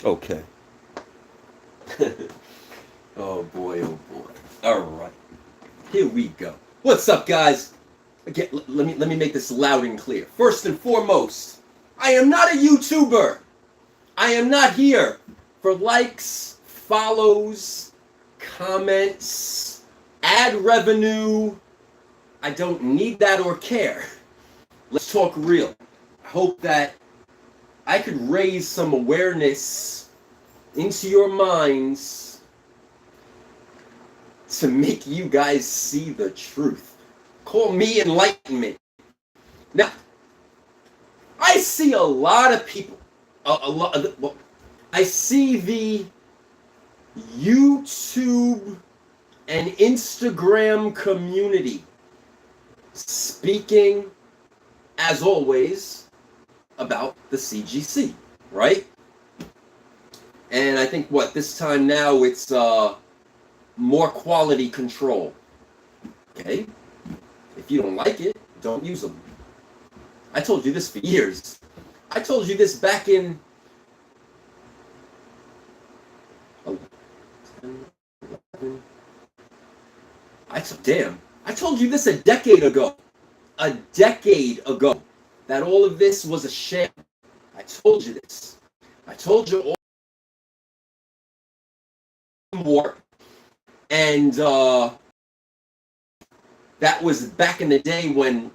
Okay. Oh boy, oh boy. All right. Here we go. What's up, guys? Again, let me make this loud and clear. First and foremost, I am not a YouTuber. I am not here for likes, follows, comments, ad revenue. I don't need that or care. Let's talk real. I hope that I could raise some awareness into your minds to make you guys see the truth. Call me enlightenment. Now, I see a lot of people, well, I see the YouTube and Instagram community speaking, as always, about the CGC, right? And I think this time now it's more quality control. Okay? If you don't like it, don't use them. I told you this for years. I told you this back in 11. I told you this a decade ago. A decade ago. That all of this was a sham. I told you this. I told you all more. And that was back in the day when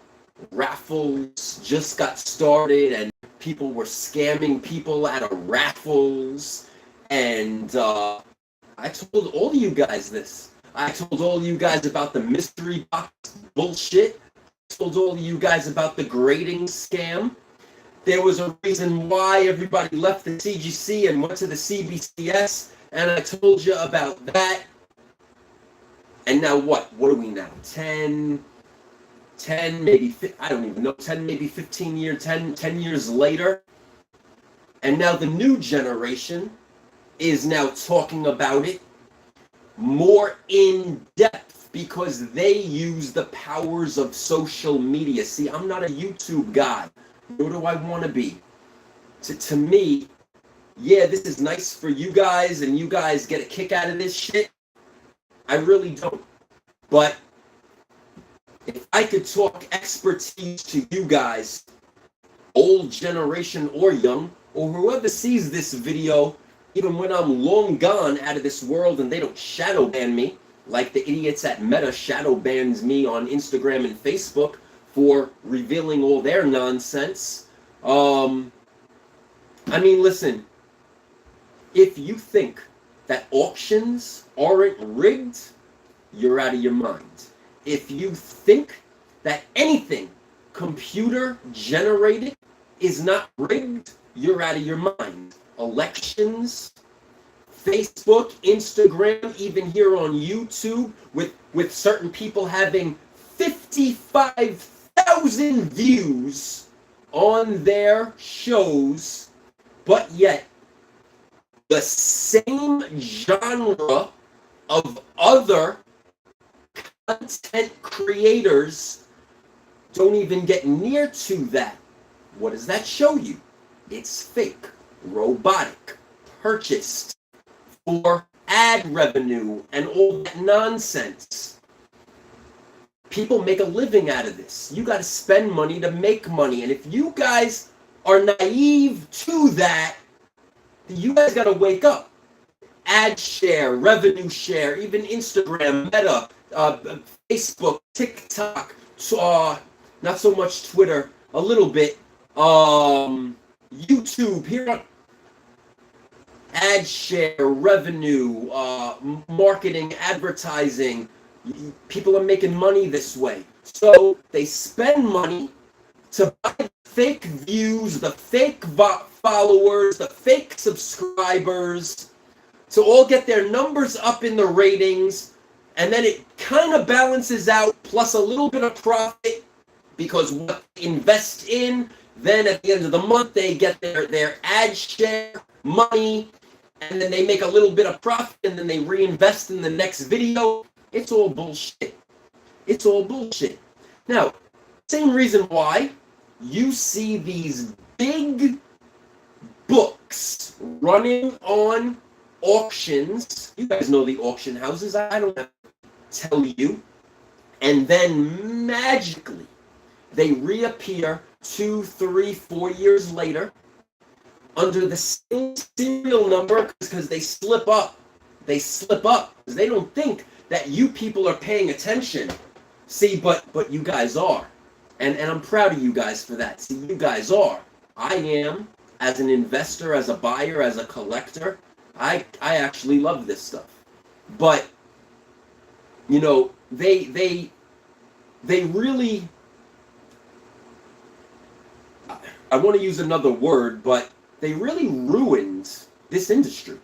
raffles just got started and people were scamming people out of raffles. And I told all of you guys this. I told all of you guys about the mystery box bullshit. I told all of you guys about the grading scam. There was a reason why everybody left the CGC and went to the CBCS, and I told you about that. And now what? What are we now? 10, maybe, I don't even know, 10, maybe 15 years, 10 years later. And now the new generation is now talking about it more in depth because they use the powers of social media. See, I'm not a YouTube guy, nor do I want to be. To me, yeah, this is nice for you guys and you guys get a kick out of this shit. I really don't. But if I could talk expertise to you guys, old generation or young, or whoever sees this video, even when I'm long gone out of this world and they don't shadow ban me, like the idiots at Meta shadow bans me on Instagram and Facebook for revealing all their nonsense. I mean, listen, if you think that auctions aren't rigged, you're out of your mind. If you think that anything computer generated is not rigged, you're out of your mind. Elections, Facebook, Instagram, even here on YouTube, with certain people having 55,000 views on their shows, but yet the same genre of other content creators don't even get near to that. What does that show you? It's fake, robotic, purchased for ad revenue and all that nonsense. People make a living out of this. You got to spend money to make money. And if you guys are naive to that, you guys got to wake up. Ad share, revenue share, even Instagram, Meta, Facebook, TikTok, not so much Twitter, a little bit, YouTube, here, ad share, revenue, marketing, advertising. People are making money this way. So they spend money to buy the fake views, the fake followers, the fake subscribers, to all get their numbers up in the ratings, and then it kind of balances out, plus a little bit of profit, because what they invest in, then at the end of the month, they get their ad share money, and then they make a little bit of profit, and then they reinvest in the next video. It's all bullshit. It's all bullshit. Now, same reason why you see these big books running on auctions. You guys know the auction houses. I don't have to tell you. And then magically, they reappear 2, 3, 4 years later under the same serial number because they slip up. They slip up because they don't think that you people are paying attention. See, but you guys are. And I'm proud of you guys for that. See, you guys are. I am, as an investor, as a buyer, as a collector. I actually love this stuff. But, you know, they really, I want to use another word, but they really ruined this industry.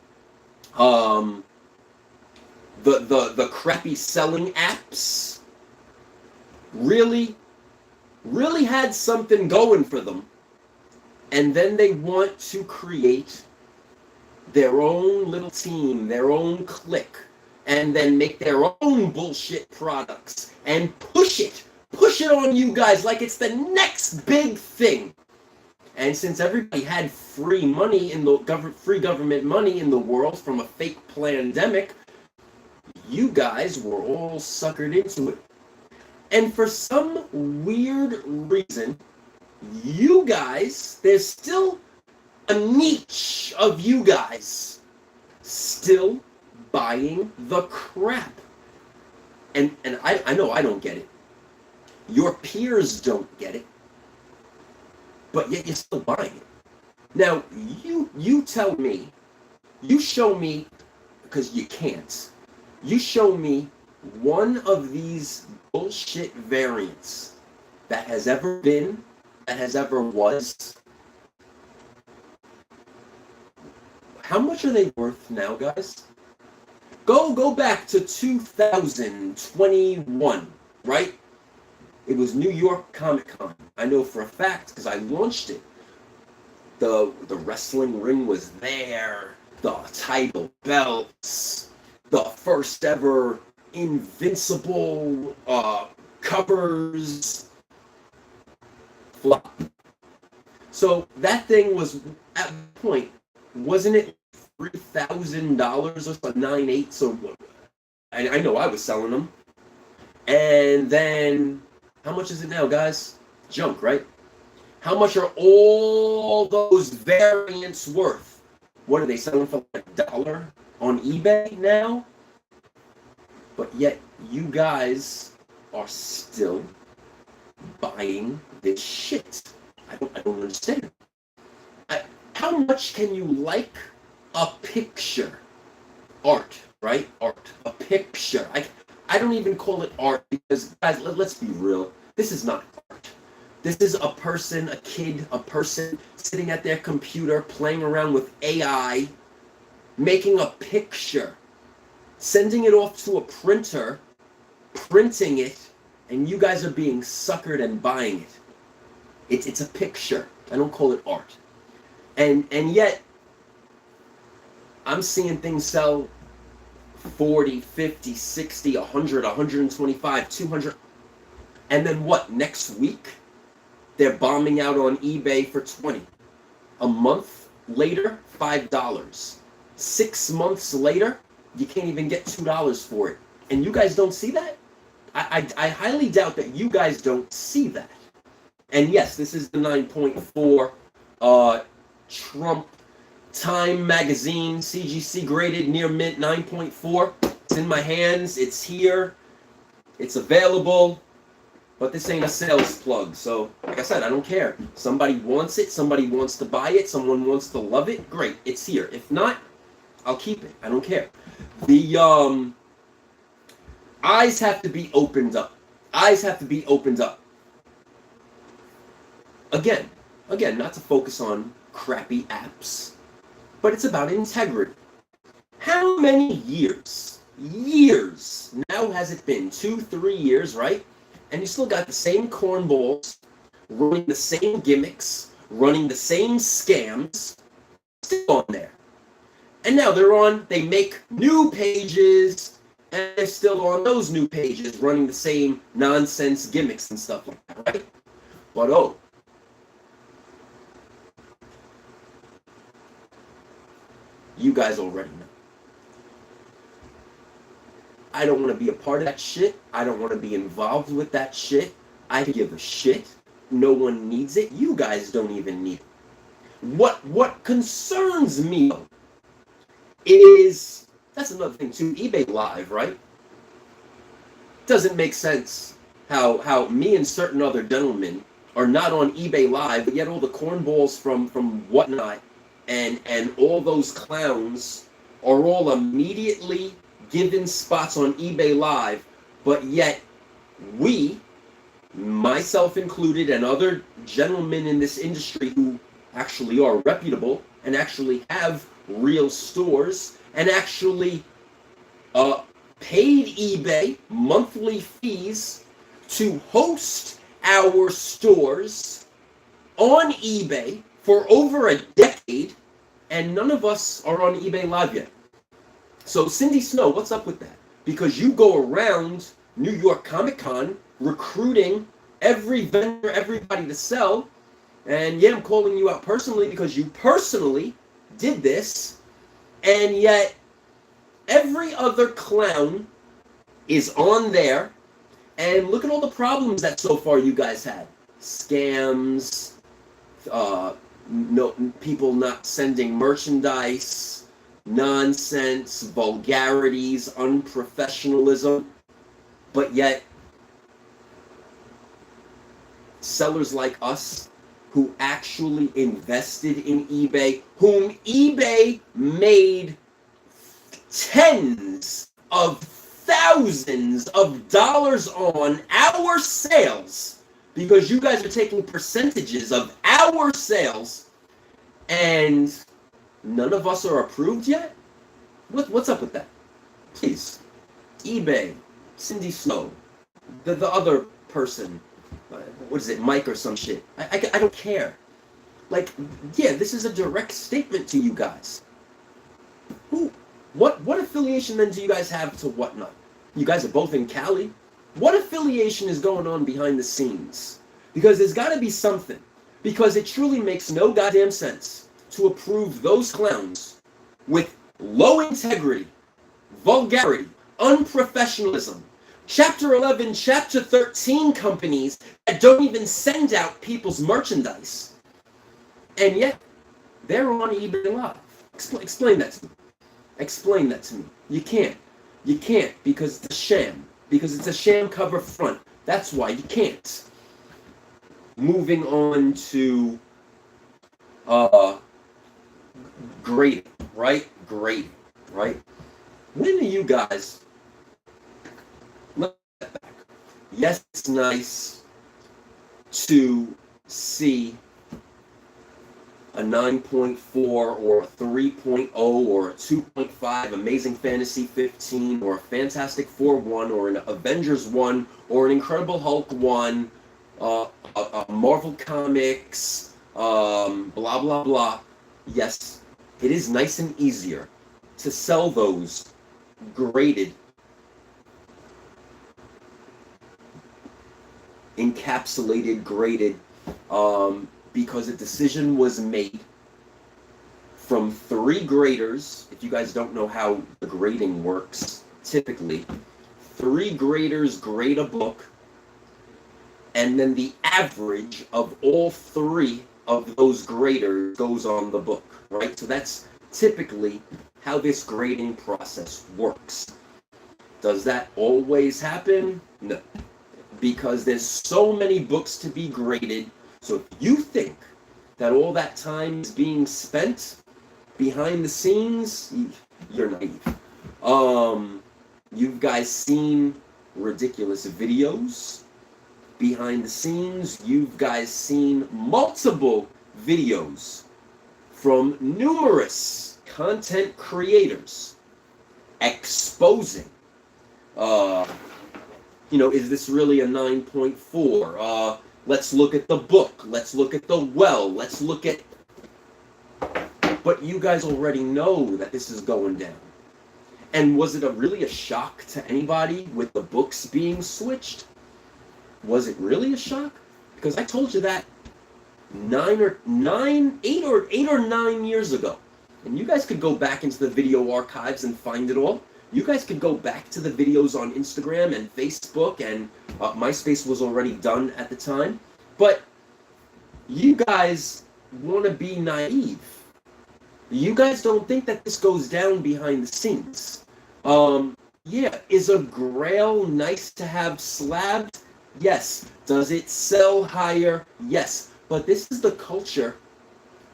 The crappy selling apps really had something going for them, and then they want to create their own little team, their own clique, and then make their own bullshit products and push it on you guys like it's the next big thing. And since everybody had free money in the free government money in the world from a fake pandemic, you guys were all suckered into it. And for some weird reason, you guys, there's still a niche of you guys still buying the crap. And I know I don't get it. Your peers don't get it. But yet you're still buying it. Now, you tell me, you show me, because you can't, you show me one of these bullshit variants that has ever been, that has ever was. How much are they worth now, guys? Go back to 2021, right? It was New York Comic Con. I know for a fact because I launched it. The wrestling ring was there. The title belts. The first ever Invincible covers. Flop. So that thing was, at one point, wasn't it $3,000 or something? 9.8. So I know I was selling them. And then, how much is it now, guys? Junk, right? How much are all those variants worth? What are they selling for, like $1 on eBay now? But yet, you guys are still buying this shit. I don't understand. How much can you like a picture? Art, right? Art. A picture. I don't even call it art because, guys, let's be real. This is not art. This is a person, a kid, a person sitting at their computer playing around with AI, making a picture, sending it off to a printer, printing it, and you guys are being suckered and buying it. It's a picture. I don't call it art. And yet, I'm seeing things sell 40, 50, 60, 100, 125, 200. And then what? Next week, they're bombing out on eBay for 20. A month later, $5. 6 months later, you can't even get $2 for it. And you guys don't see that? I highly doubt that you guys don't see that. And yes, this is the 9.4 Trump Time Magazine CGC graded near mint 9.4. It's in my hands. It's here. It's available. But this ain't a sales plug. So, like I said, I don't care. Somebody wants it. Somebody wants to buy it. Someone wants to love it. Great. It's here. If not, I'll keep it. I don't care. The eyes have to be opened up. Eyes have to be opened up. Again, not to focus on crappy apps, but it's about integrity. How many years now has it been? 2, 3 years, right? And you still got the same cornballs, running the same gimmicks, running the same scams, still on there. And now they make new pages, and they're still on those new pages, running the same nonsense gimmicks and stuff like that, right? But guys already know. I don't want to be a part of that shit. I don't want to be involved with that shit. I give a shit. No one needs it. You guys don't even need it. What concerns me is, that's another thing too, eBay Live, right? Doesn't make sense how me and certain other gentlemen are not on eBay Live, but yet all the cornballs from whatnot and all those clowns are all immediately given spots on eBay Live, but yet we, myself included, and other gentlemen in this industry who actually are reputable and actually have real stores and actually paid eBay monthly fees to host our stores on eBay for over a decade, and none of us are on eBay Live yet. So Cindy Snow, what's up with that? Because you go around New York Comic Con recruiting every vendor, everybody to sell, and yeah, I'm calling you out personally because you personally did this, and yet every other clown is on there, and look at all the problems that so far you guys had. Scams, people not sending merchandise, nonsense, vulgarities, unprofessionalism, but yet sellers like us who actually invested in eBay, whom eBay made tens of thousands of dollars on our sales, because you guys are taking percentages of our sales, and none of us are approved yet? What's up with that? Please. eBay, Cindy Snow, the other person, what is it, Mike or some shit. I don't care. Like, yeah, this is a direct statement to you guys. What affiliation then do you guys have to whatnot? You guys are both in Cali. What affiliation is going on behind the scenes? Because there's got to be something. Because it truly makes no goddamn sense to approve those clowns with low integrity, vulgarity, unprofessionalism, Chapter 11, Chapter 13 companies that don't even send out people's merchandise. And yet, they're on eBay Live. Explain that to me. Explain that to me. You can't. You can't, because it's a sham. Because it's a sham cover front. That's why you can't. Moving on to grading, right? Grading, right? When are you guys... Yes, it's nice to see a 9.4 or a 3.0 or a 2.5 Amazing Fantasy 15 or a Fantastic Four 1 or an Avengers 1 or an Incredible Hulk 1, a Marvel Comics, blah, blah, blah. Yes, it is nice and easier to sell those graded, encapsulated, graded, because a decision was made from 3 graders. If you guys don't know how the grading works, typically 3 graders grade a book, and then the average of all 3 of those graders goes on the book, right? So that's typically how this grading process works. Does that always happen? No. Because there's so many books to be graded. So if you think that all that time is being spent behind the scenes, you're naive. You guys seen ridiculous videos behind the scenes. You guys seen multiple videos from numerous content creators exposing is this really a 9.4? Let's look at the book. Let's look at the well. Let's look at... But you guys already know that this is going down. And was it really a shock to anybody with the books being switched? Was it really a shock? Because I told you that 8 or 9 years ago, and you guys could go back into the video archives and find it all. You guys could go back to the videos on Instagram and Facebook, and MySpace was already done at the time. But you guys want to be naive. You guys don't think that this goes down behind the scenes. Yeah, is a grail nice to have slabbed? Yes. Does it sell higher? Yes. But this is the culture,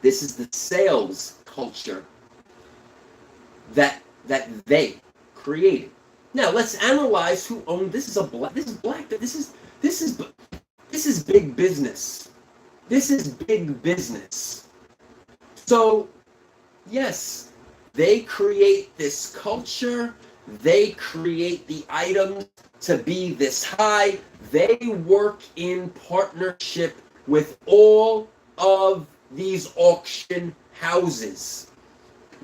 this is the sales culture that they created. Now let's analyze who owned this. Is black. This is big business. This is big business. So yes, they create this culture. They create the items to be this high. They work in partnership with all of these auction houses.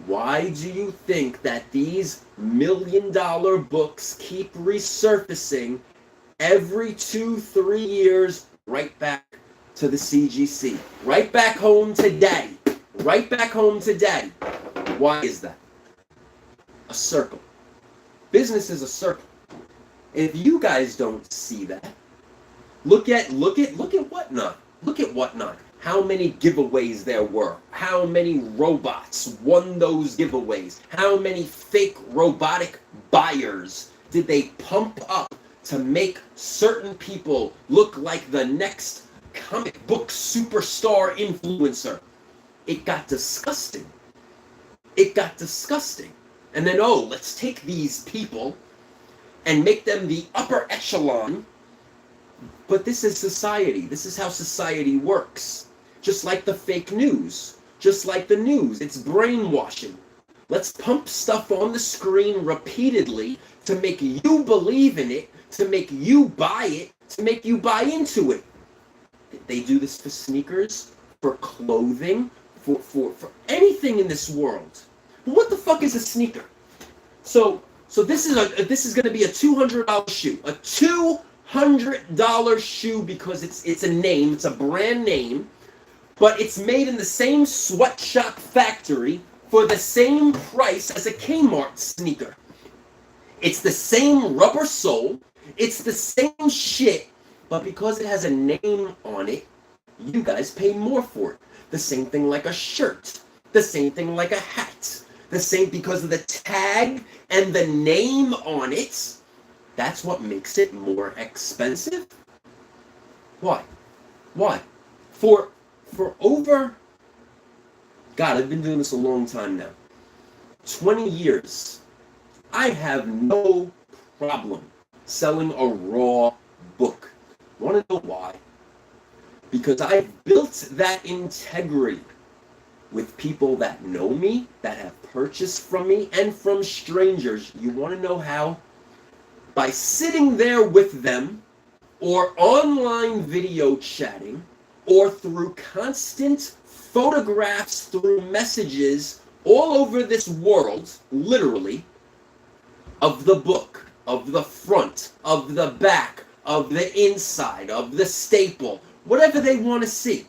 Why do you think that these $1 million books keep resurfacing every 2-3 years right back to the CGC? Right back home today. Right back home today. Why is that? A circle. Business is a circle. If you guys don't see that, look at Whatnot. Look at Whatnot. How many giveaways there were. How many robots won those giveaways. How many fake robotic buyers did they pump up to make certain people look like the next comic book superstar influencer. It got disgusting. It got disgusting. And then, oh, let's take these people and make them the upper echelon. But this is society. This is how society works. Just like the fake news. Just like the news. It's brainwashing. Let's pump stuff on the screen repeatedly to make you believe in it, to make you buy it, to make you buy into it. They do this for sneakers, for clothing, for anything in this world. What the fuck is a sneaker? So this is going to be a $200 shoe. A $200 shoe because it's a name, it's a brand name, but it's made in the same sweatshop factory for the same price as a Kmart sneaker. It's the same rubber sole, it's the same shit, but because it has a name on it, you guys pay more for it. The same thing like a shirt, the same thing like a hat, the same because of the tag and the name on it. That's what makes it more expensive. Why? Why? For over, God, I've been doing this a long time now. 20 years. I have no problem selling a raw book. Want to know why? Because I've built that integrity with people that know me, that have purchased from me, and from strangers. You want to know how? By sitting there with them, or online video chatting, or through constant photographs, through messages all over this world, literally, of the book, of the front, of the back, of the inside, of the staple, whatever they want to see,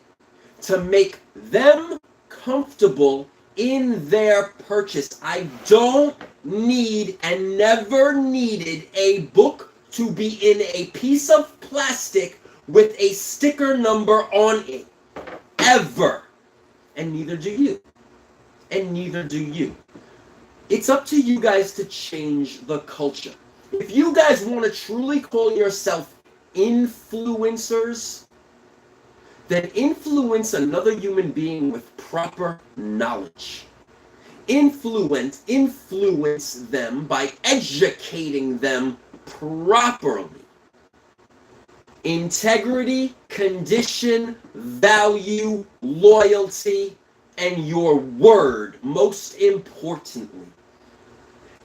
to make them comfortable in their purchase. I don't need and never needed a book to be in a piece of plastic with a sticker number on it. Ever. And neither do you. And neither do you. It's up to you guys to change the culture. If you guys want to truly call yourself influencers, then influence another human being with proper knowledge. Influence them by educating them properly. Integrity, condition, value, loyalty, and your word, most importantly.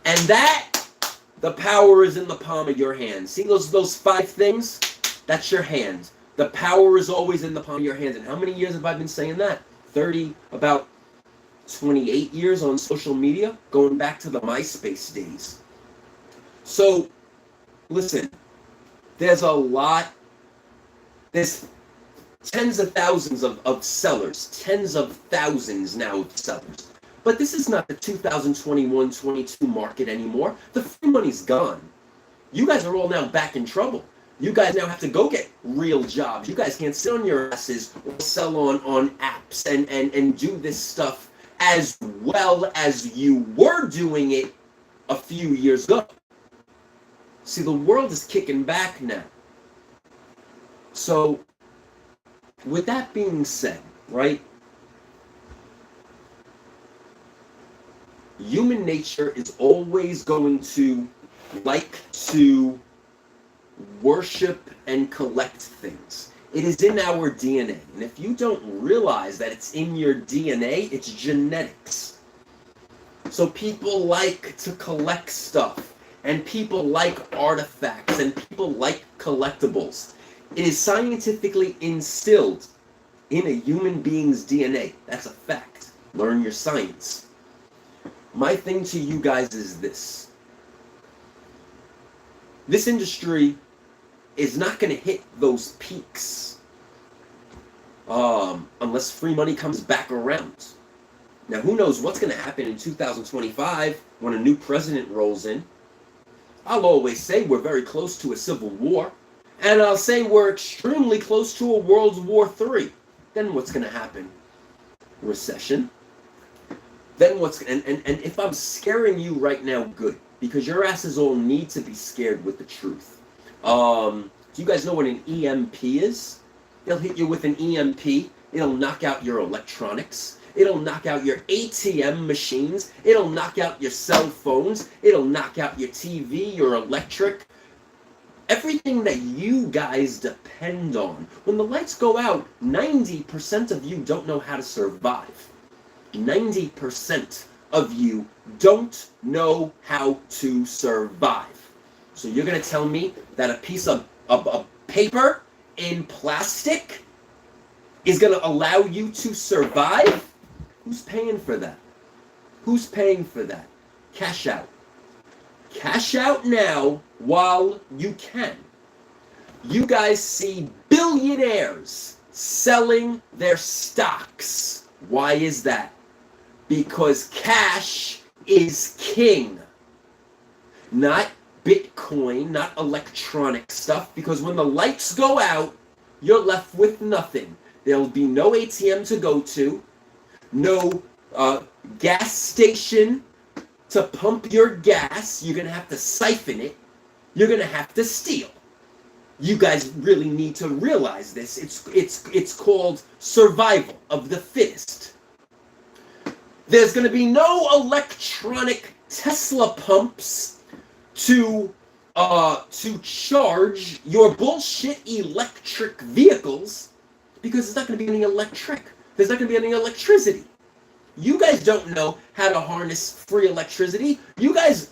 And that, the power is in the palm of your hand. See those 5 things? That's your hand. The power is always in the palm of your hands. And how many years have I been saying that? About 28 years on social media, going back to the MySpace days. So, listen, there's tens of thousands of sellers, tens of thousands now of sellers. But this is not the 2021-22 market anymore. The free money's gone. You guys are all now back in trouble. You guys now have to go get real jobs. You guys can't sit on your asses or sell on apps and do this stuff as well as you were doing it a few years ago. See, the world is kicking back now. So, with that being said, right? Human nature is always going to like to worship and collect things. It is in our DNA. And if you don't realize that it's in your DNA, it's genetics. So people like to collect stuff. And people like artifacts. And people like collectibles. It is scientifically instilled in a human being's DNA. That's a fact. Learn your science. My thing to you guys is this. This industry is not going to hit those peaks unless free money comes back around. Now, who knows what's going to happen in 2025 when a new president rolls in. I'll always say we're very close to a civil war. And I'll say we're extremely close to a World War III. Then what's going to happen? Recession. Then what's... And if I'm scaring you right now, good. Because your asses all need to be scared with the truth. Do you guys know what an EMP is? They'll hit you with an EMP. It'll knock out your electronics. It'll knock out your ATM machines. It'll knock out your cell phones. It'll knock out your TV, your electric. Everything that you guys depend on. When the lights go out, 90% of you don't know how to survive. 90% of you don't know how to survive. So you're going to tell me that a piece of paper in plastic is going to allow you to survive? Who's paying for that? Who's paying for that? Cash out. Cash out now while you can. You guys see billionaires selling their stocks. Why is that? Because cash is king. Not Bitcoin, not electronic stuff. Because when the lights go out, you're left with nothing. There'll be no ATM to go to. No gas station to pump your gas. You're going to have to siphon it. You're going to have to steal. You guys really need to realize this. It's called survival of the fittest. There's going to be no electronic Tesla pumps to charge your bullshit electric vehicles because there's not going to be any electric. There's not going to be any electricity. You guys don't know how to harness free electricity. You guys,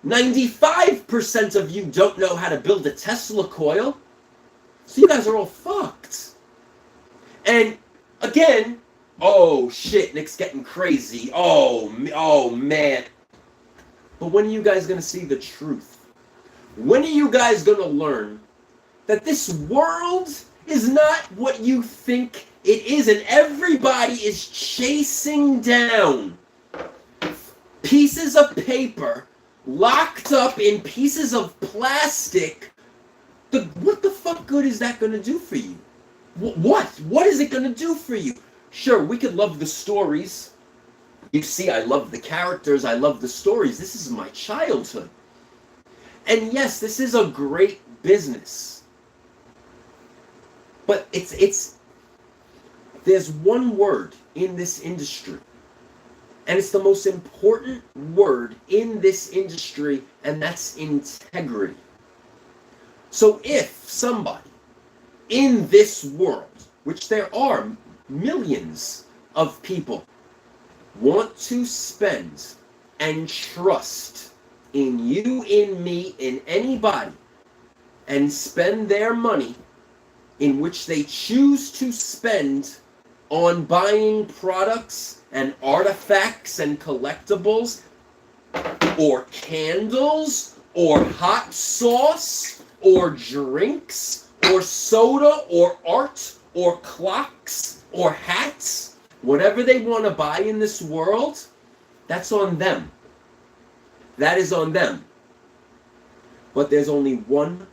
95% of you don't know how to build a Tesla coil. So you guys are all fucked. And again, oh shit, Nick's getting crazy. Oh man. But when are you guys going to see the truth? When are you guys going to learn that this world is not what you think it is, and everybody is chasing down pieces of paper locked up in pieces of plastic? What the fuck good is that going to do for you? What is it going to do for you? Sure, we could love the stories. You see, I love the characters. I love the stories. This is my childhood. And yes, this is a great business. But there's one word in this industry, and it's the most important word in this industry, and that's integrity. So if somebody in this world, which there are millions of people, want to spend and trust in you, in me, in anybody, and spend their money in which they choose to spend on buying products and artifacts and collectibles, or candles, or hot sauce, or drinks, or soda, or art, or clocks, or hats, whatever they want to buy in this world, That's on them. That is on them. But there's only one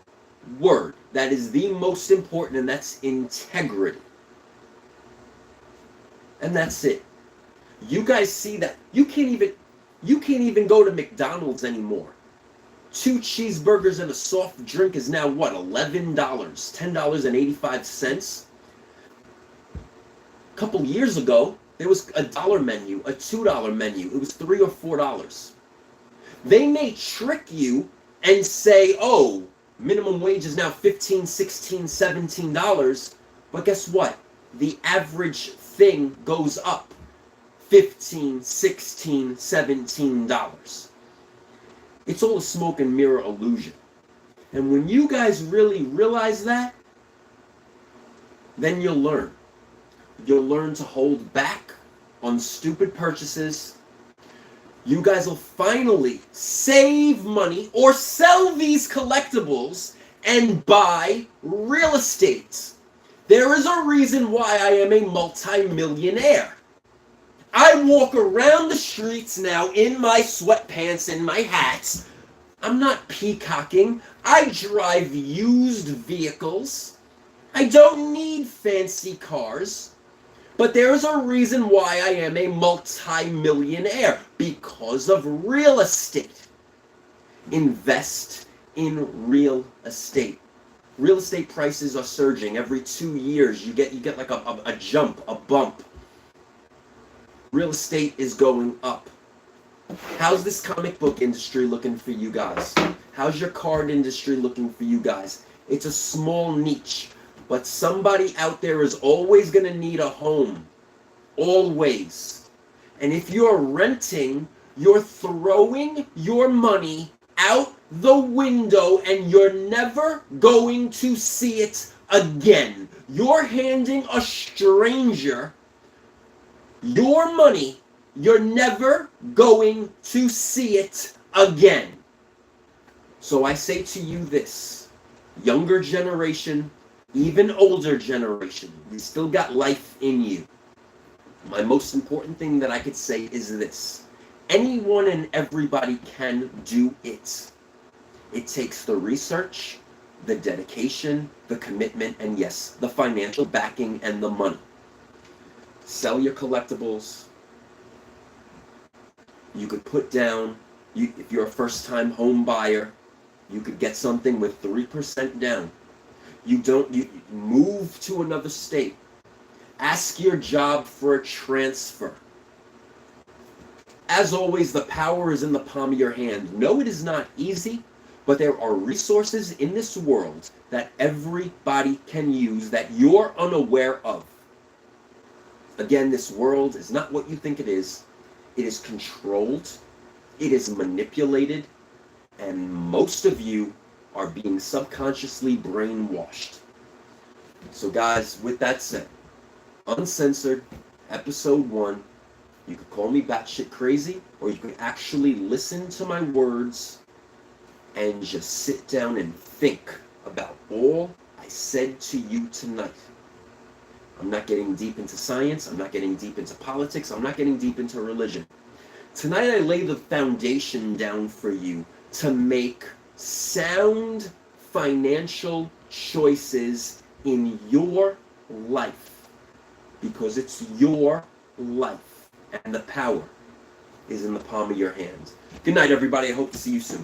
word that is the most important, and that's integrity. And that's it. You guys see that you can't even go to McDonald's anymore. 2 cheeseburgers and a soft drink is now what, $11, $10.85. A couple years ago, there was a $1 menu, a $2 menu. It was $3 or $4. They may trick you and say, oh, minimum wage is now $15, $16, $17. But guess what? The average thing goes up $15, $16, $17. It's all a smoke and mirror illusion. And when you guys really realize that, then you'll learn. You'll learn to hold back on stupid purchases. You guys will finally save money or sell these collectibles and buy real estate. There is a reason why I am a multi-millionaire. I walk around the streets now in my sweatpants and my hats. I'm not peacocking. I drive used vehicles. I don't need fancy cars. But there's a reason why I am a multi-millionaire. Because of real estate. Invest in real estate. Real estate prices are surging. Every 2 years you get like a jump, a bump. Real estate is going up. How's this comic book industry looking for you guys? How's your card industry looking for you guys? It's a small niche, but somebody out there is always going to need a home. Always. And if you're renting, you're throwing your money out the window and you're never going to see it again. You're handing a stranger your money, you're never going to see it again. So I say to you this, younger generation, even older generation, you still got life in you. My most important thing that I could say is this. Anyone and everybody can do it. It takes the research, the dedication, the commitment, and yes, the financial backing and the money. Sell your collectibles. You could put down, if you're a first-time home buyer, you could get something with 3% down. You move to another state. Ask your job for a transfer. As always, the power is in the palm of your hand. No, it is not easy, but there are resources in this world that everybody can use that you're unaware of. Again, this world is not what you think it is. It is controlled, it is manipulated, and most of you are being subconsciously brainwashed. So guys, with that said, Uncensored, Episode 1, you could call me batshit crazy, or you could actually listen to my words and just sit down and think about all I said to you tonight. I'm not getting deep into science. I'm not getting deep into politics. I'm not getting deep into religion. Tonight I lay the foundation down for you to make sound financial choices in your life. Because it's your life. And the power is in the palm of your hands. Good night, everybody. I hope to see you soon.